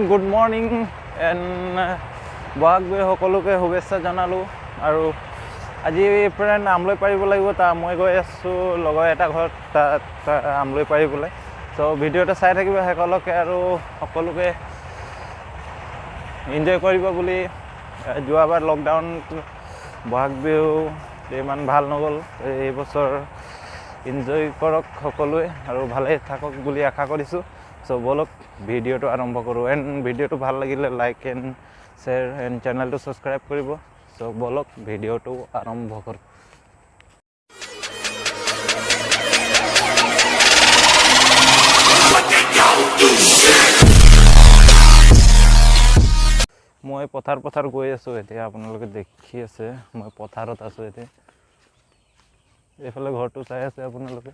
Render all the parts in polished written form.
Good morning and Bohag Bihu সকলোকে শুভেচ্ছা জনালোঁ। আৰু আজি ফ্ৰেণ্ড আমলৈ পাৰিব লাগিব, মই গৈ আছোঁ লগৰ এটা ঘৰত তাত আমলৈ পাৰিবলৈ। চ' ভিডিঅ'টো চাই থাকিব সকলোকে আৰু সকলোকে এনজয় কৰিব বুলি। যোৱাবাৰ লকডাউন বহাগ বিহু ইমান ভাল নগ'ল, এইবছৰ এনজয় কৰক সকলোৱে আৰু ভালে থাকক বুলি আশা কৰিছোঁ। চ' বলক ভিডিঅ'টো আৰম্ভ কৰোঁ। এণ্ড ভিডিঅ'টো ভাল লাগিলে লাইক এণ্ড শ্বেয়াৰ এণ্ড চেনেলটো ছাবস্ক্ৰাইব কৰিব। চ' বলক ভিডিঅ'টো আৰম্ভ কৰোঁ। মই পথাৰ গৈ আছোঁ এতিয়া, আপোনালোকে দেখি আছে মই পথাৰত আছোঁ এতিয়া। এইফালে ঘৰটো চাই আছে আপোনালোকে।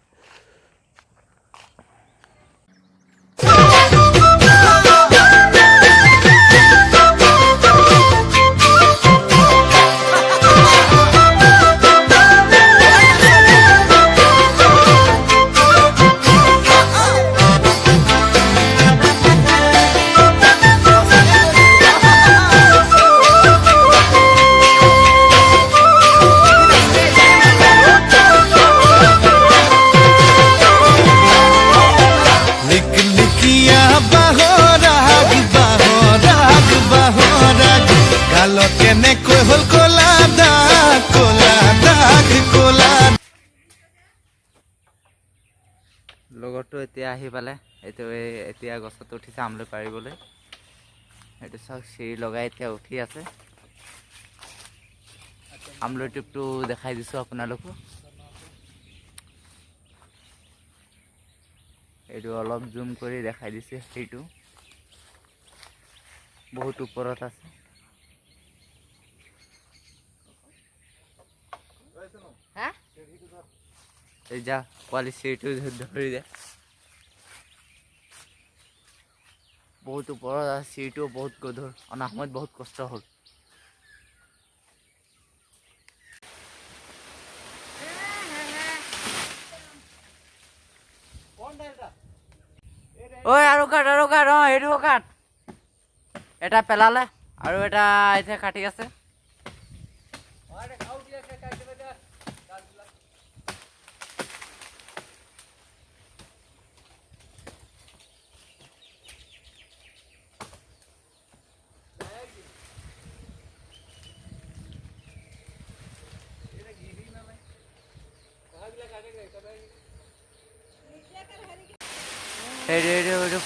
লগৰটো এতিয়া আহি পালে, এতিয়া গছত উঠিছে আমলৈ পাৰিবলৈ। এইটো চাওক, চিৰি লগাই এতিয়া উঠি আছে। আমলৈ টিপটো দেখাই দিছোঁ আপোনালোকক। এইটো অলপ জুম কৰি দেখাই দিছে, সেইটো বহুত ওপৰত আছে। এই যা পোৱালি চিৰিটো ধৰি দে। বহুত ওপৰত আছে, চিৰিটো বহুত গধুৰ, অনা সময়ত বহুত কষ্ট হ'ল। ঐ আৰু কাট সেইটো কাট। এটা পেলালে আৰু এটা এতিয়া কাটি আছে।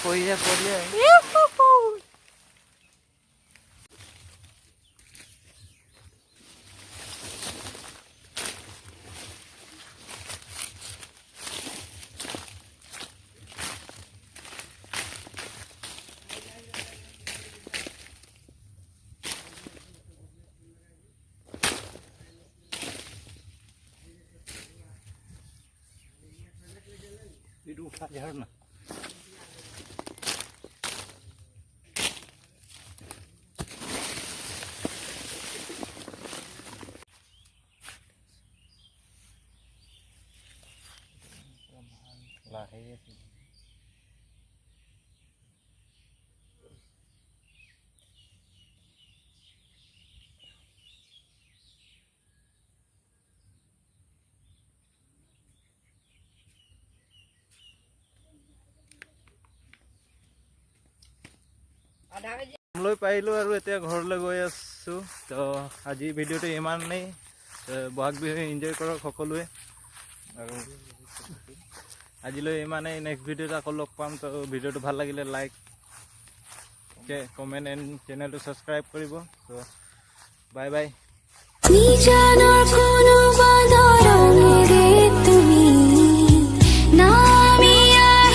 পৰি যায়। না আমলৈ পাৰিলোঁ আৰু এতিয়া ঘৰলৈ গৈ আছোঁ। তো আজি ভিডিঅ'টো ইমানেই। বহাগ বিহু এনজয় কৰক সকলোৱে। আৰু আজিলৈ ইমানেই। নেক্সট ভিডিঅ'ত আকৌ লগ পাম। তো ভিডিঅ'টো ভাল লাগিলে লাইক কমেণ্ট এণ্ড চেনেলটো ছাবস্ক্ৰাইব কৰিব। তো বাই বাই।